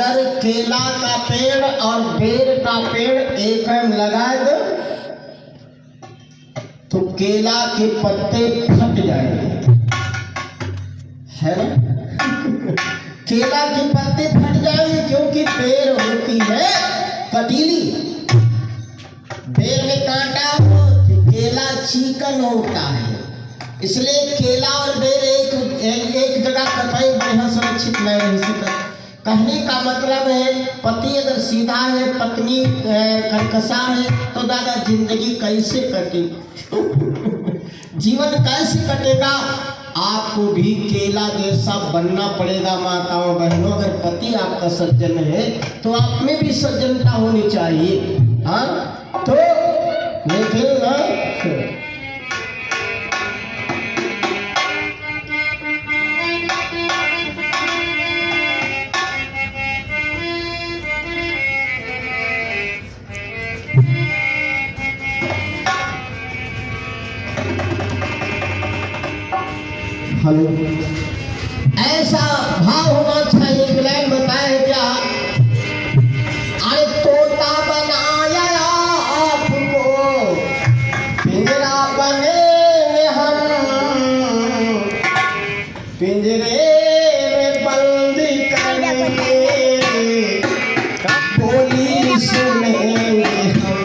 अगर केला का पेड़ और बेर का पेड़ एक में लगाए दो तो केला के पत्ते फट जाएंगे, है ना? केला के पत्ते फट जाएंगे क्योंकि बेर होती है कटीली, बेर में कांटा हो, केला चिकन होता है, इसलिए केला और बेर एक जगह कटाई बढ़िया सुरक्षित नहीं रह सकता। कहने का मतलब है पति अगर सीधा है, पत्नी कर्कशा है तो दादा जिंदगी कैसे कटे जीवन कैसे कटेगा? आपको भी केला जैसा बनना पड़ेगा माताओं बहनों। अगर पति आपका सज्जन है तो आप में भी सज्जनता होनी चाहिए। हाँ तो लेकिन ना हेलो, ऐसा भाव होना चाहिए। इंग्लैंड बताए क्या? अरे तोता बनाया आपको, पिंजरा बने हम, पिंजरे में बंद करेंगे, बोली सुनेंगे हम।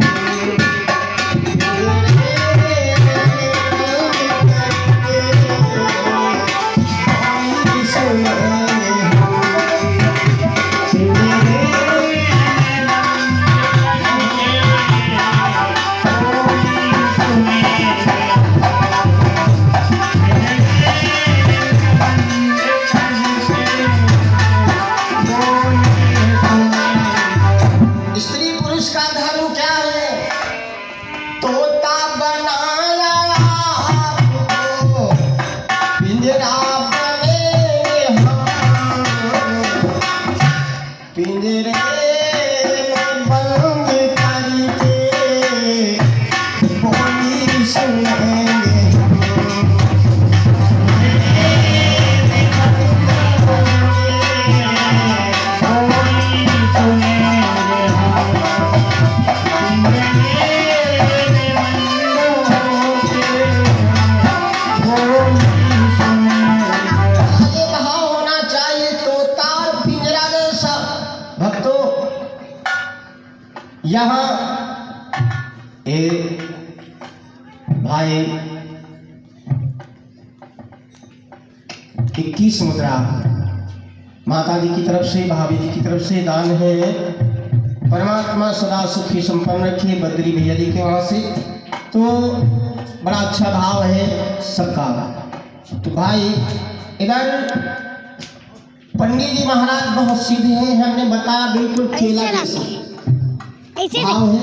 यहाँ एक भाई 21 मुद्रा माता जी की तरफ से, भाभी जी की तरफ से दान है। परमात्मा सदा सुखी संपन्न रखिए। बद्री भैया जी के वहाँ से तो बड़ा अच्छा भाव है सबका। तो भाई इधर पंडित जी महाराज बहुत सीधे हैं, हमने बताया बिल्कुल केला जैसा भाव है।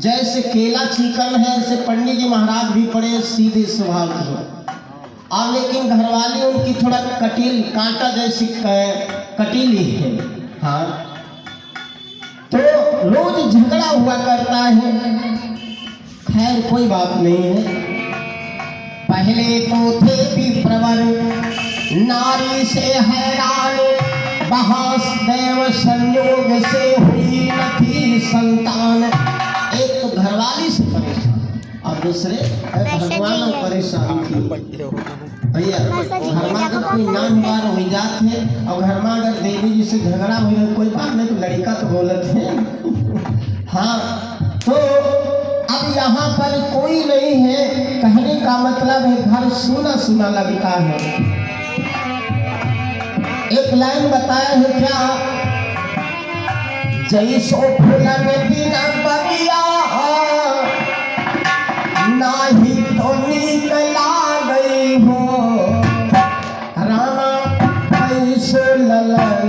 जैसे केला चिकन है ऐसे पंडित जी महाराज भी बड़े सीधे स्वभाव के हैं। और लेकिन घरवाली उनकी थोड़ा कटील कांटा जैसी कटीली है। हाँ तो रोज झगड़ा हुआ करता है। खैर कोई बात नहीं है। पहले तो थे भी प्रवर नारी से हैरान, महादेव संयोग से हुई न थी संतान। एक तो घरवाली से परेशान और दूसरे भगवान परेशान थी। भैया घर में अगर कोई नामदार हो जात है और घर में अगर देवी जी से झगड़ा हुई कोई बात नहीं तो लड़का तो बोलत है। हाँ तो अब यहाँ पर कोई नहीं है, कहने का मतलब है घर सूना सूना लगता है। एक लाइन बताया है क्या? जैसो फूलन बिना बगिया नाही तो नीक लागई हो, रामा कैसो ललन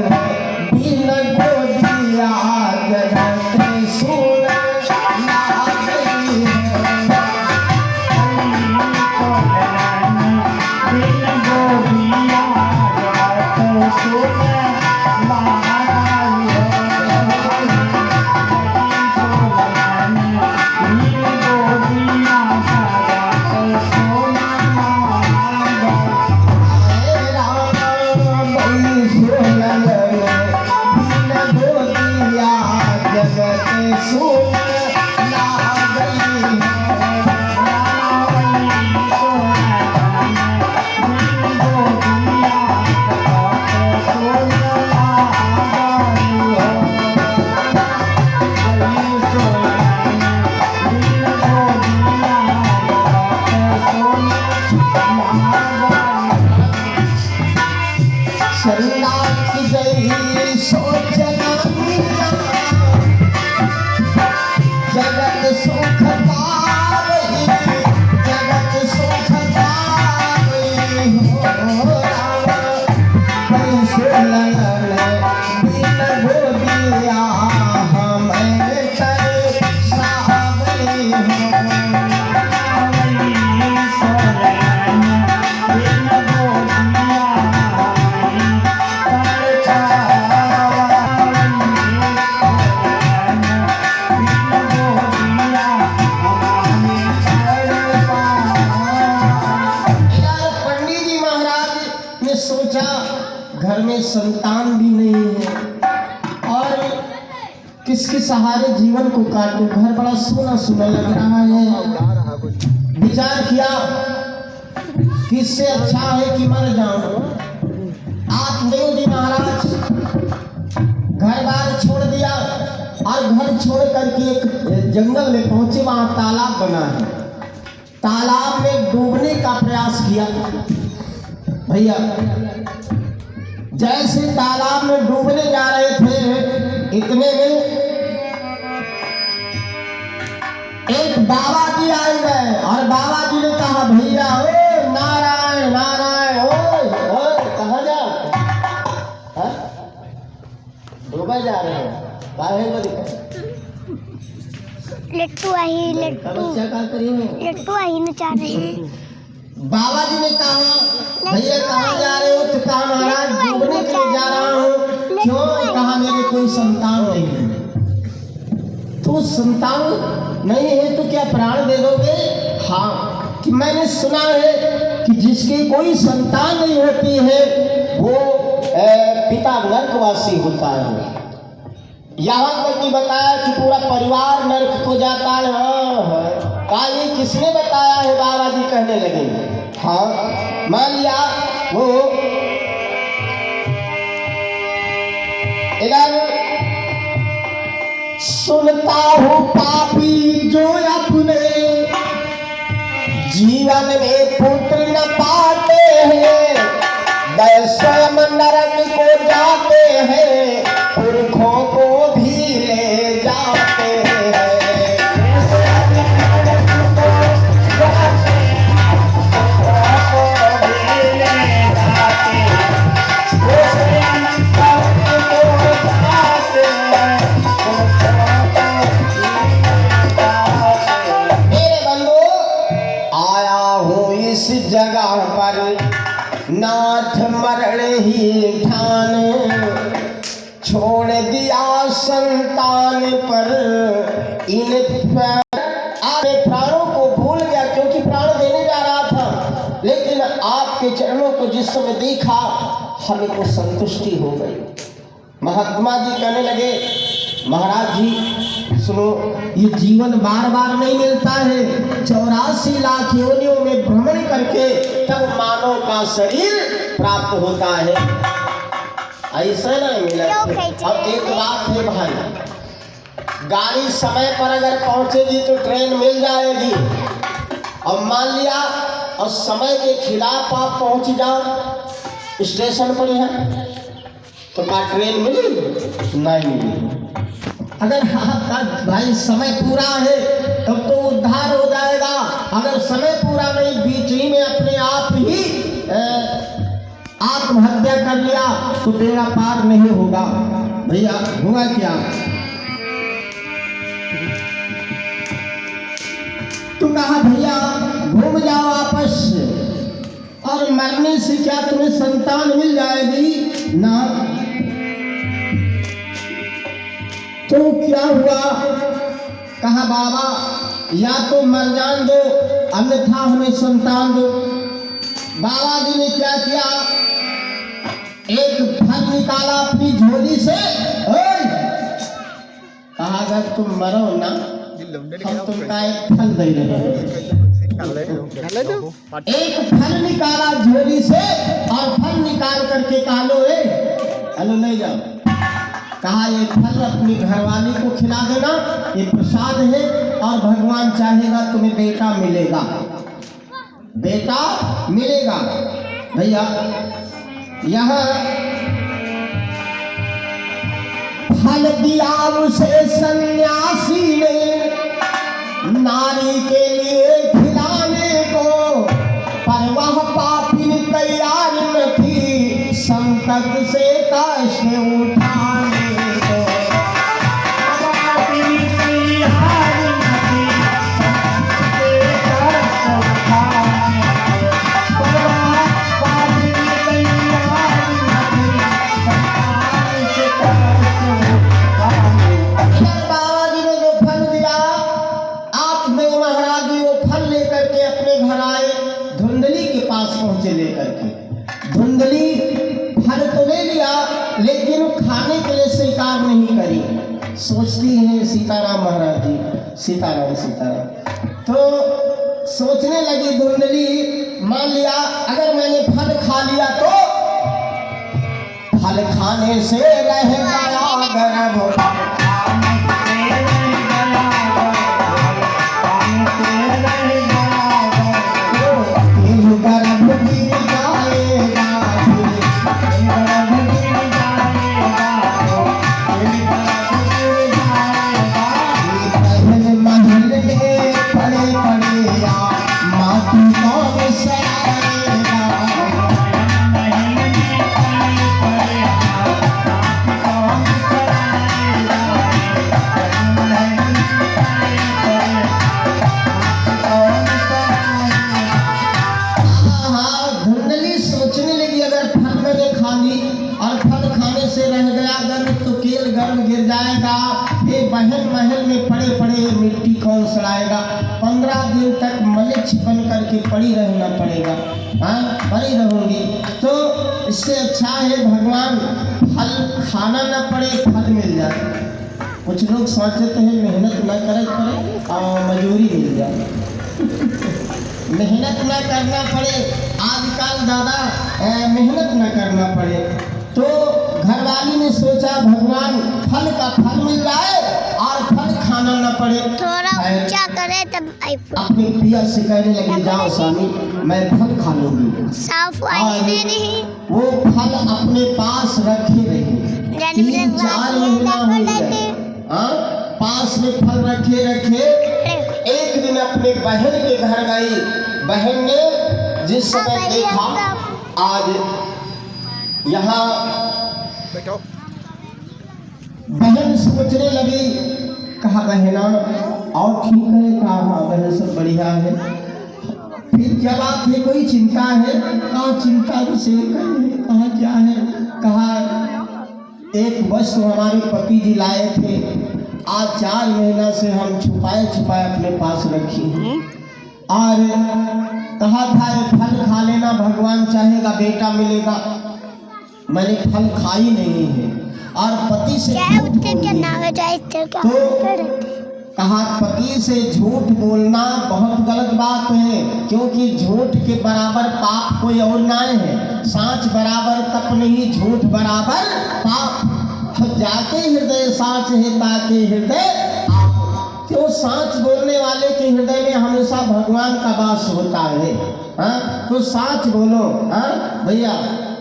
बिन गोदिया जगत सुन लागई हो। चंदा की गई सोचना मिला, जगत सुख पावई, जगत सुख पावई हो राम, कैसे ललन बिन गोदिया हमें कर सावई हो। सोचा घर में संतान भी नहीं है और किसके सहारे जीवन को काटूं, घर बड़ा सूना सूना लग रहा है। विचार किया कि इससे अच्छा है कि मर जाऊं। आत्मदेव जी महाराज घर बार छोड़ दिया और घर छोड़ करके एक जंगल में पहुंचे, वहां तालाब बना है। तालाब में डूबने का प्रयास किया। भैया जैसे तालाब में डूबने जा रहे थे, इतने में एक बाबा जी आए गए और बाबा जी ने कहा, भैया ओ नारायण नारायण, ओ कहाँ जा डूबे जा रहे हो, काहे को दिक्कत? लट्टू आई, लट्टू आई नचा रहे हैं। बाबा जी ने कहा, भैया कहाँ जा रहे हो? तो कहा महाराज डूबने के लिए जा रहा हूँ। क्यों? कहा मेरे कोई संतान नहीं है। तो संतान नहीं है तो क्या प्राण दे दोगे? हाँ, कि मैंने सुना है कि जिसकी कोई संतान नहीं होती है वो पिता नरकवासी होता है। यहाँ तक कि बताया कि पूरा परिवार नरक को जाता है। कहा ये किसने बताया है? बाबा जी कहने लगे। हाँ, मान लिया वो इधर सुनता हूँ पापी जो अपने जीवन में पुत्र न पाते हैं, स्वयं नरक को जाते हैं, पुरखों को भी ले जाते हैं। जगह पर नाथ मरण ही ठान, छोड़ दिया संतान पर इन प्राणों को भूल गया, क्योंकि प्राण देने जा रहा था, लेकिन आपके चरणों को जिस समय देखा हमें को संतुष्टि हो गई। महात्मा जी कहने लगे, महाराज जी सुनो, ये जीवन बार बार नहीं मिलता है। 84 लाख योनियों में भ्रमण करके तब मानव का शरीर प्राप्त होता है, ऐसा नहीं मिला। अब एक बात है भाई, गाड़ी समय पर अगर पहुंचेगी तो ट्रेन मिल जाएगी। अब मान लिया और समय के खिलाफ आप पहुंच जाओ स्टेशन पर है तो क्या ट्रेन मिलेगी? नहीं मिलेगी। अगर आपका भाई समय पूरा है तब तो उद्धार हो जाएगा, अगर समय पूरा नहीं, बीच ही में अपने आप ही आत्महत्या कर लिया तो बेड़ा पार नहीं होगा। भैया हुआ क्या? तो कहा भैया घूम जाओ वापस, और मरने से क्या तुम्हें संतान मिल जाएगी? ना। तो क्या हुआ? कहा बाबा या तो मर जान दो अन्यथा हमें संतान दो। बाबा जी ने क्या किया? एक फल निकाला अपनी झोली से, कहा अगर तुम मरो ना हम तुमका एक फल दे रहे हैं। एक फल निकाला झोली से और फल निकाल करके कहा लो हेलो ले जाओ। कहा ये फल अपनी घरवाली को खिला देना, ये प्रसाद है और भगवान चाहेगा तुम्हें बेटा मिलेगा, बेटा मिलेगा। भैया यहाँ फल दिया उसे सन्यासी ने नारी के लिए खिलाने को, पर वह पापिन तैयार न थी संकट से कष्ट उठाने को। पापिन तैयार न थी संकट से कष्ट उठाने को, पर वह पापिन तैयार न थी संकट से कष्ट उठाने को। बाबा जी ने जो फल दिया, आप देव महाराज जी वो फल लेकर के अपने घर आए, धुंधली के पास पहुंचे लेकर के। धुंधली फल तो ले लिया लेकिन खाने के लिए स्वीकार नहीं करी। सोचती है सीताराम महाराज जी, सीताराम सीताराम। तो सोचने लगी धुंधली, मान लिया अगर मैंने फल खा लिया तो फल खाने से रह गया गर्भ, महल महल में पड़े पड़े मिट्टी कौन सड़ाएगा। 15 दिन तक मलिक्ष बन करके पड़ी रहना पड़ेगा। हाँ, पड़ी रहूंगी तो इससे अच्छा है भगवान फल खाना ना पड़े, फल मिल जाए। कुछ लोग सोचते हैं मेहनत ना करे पड़े और मजूरी मिल जाए। मेहनत ना करना पड़े, आजकल ज़्यादा मेहनत ना करना पड़े। तो घरवाली ने सोचा भगवान फल का फल मिल जाए और फल खाना न पड़े। थोड़ा ऊंचा करे तब अपने पिया से कहने लगी, जाओ स्वामी मैं फल खा लूंगी। साफ नहीं, वो फल अपने पास रखे रहे। 3-4 महीना हो गए, पास में फल रखे रखे। एक दिन अपने बहन के घर गई। बहन ने जिस समय देखा आज यहाँ, बहन सोचने लगी, कहा बहना और ठीक है, कहा हाँ बहन सब बढ़िया है। फिर क्या बात है, कोई चिंता है? कहा चिंता से कहा क्या है? कहा एक वस्तु हमारे पति जी लाए थे, आज 4 महीना से हम छुपाए छुपाए अपने पास रखी हैं और कहा था ये फल खा लेना, भगवान चाहेगा बेटा मिलेगा। मैंने फल खाई नहीं है और पति से तो कहा पति से झूठ बोलना बहुत गलत बात है, क्योंकि झूठ के बराबर पाप कोई और नहीं है। सांच बराबर तप नहीं, झूठ बराबर पाप। जाके हृदय सांच है ताके हृदय, क्यों सांच बोलने वाले के हृदय में हमेशा भगवान का वास होता है। हाँ, तो सांच बोलो। हाँ भैया,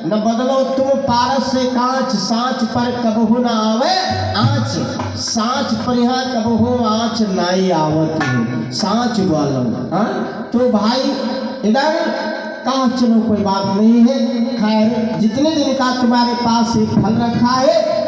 न बदलो तुम पारस से कांच, सांच पर कबहू न आवे आँच, सांच पर यहाँ कबहू आँच नाई आवत है, सांच बोलो। हाँ, तो भाई इधर कहा चलो कोई बात नहीं है, खैर जितने दिन का तुम्हारे पास एक फल रखा है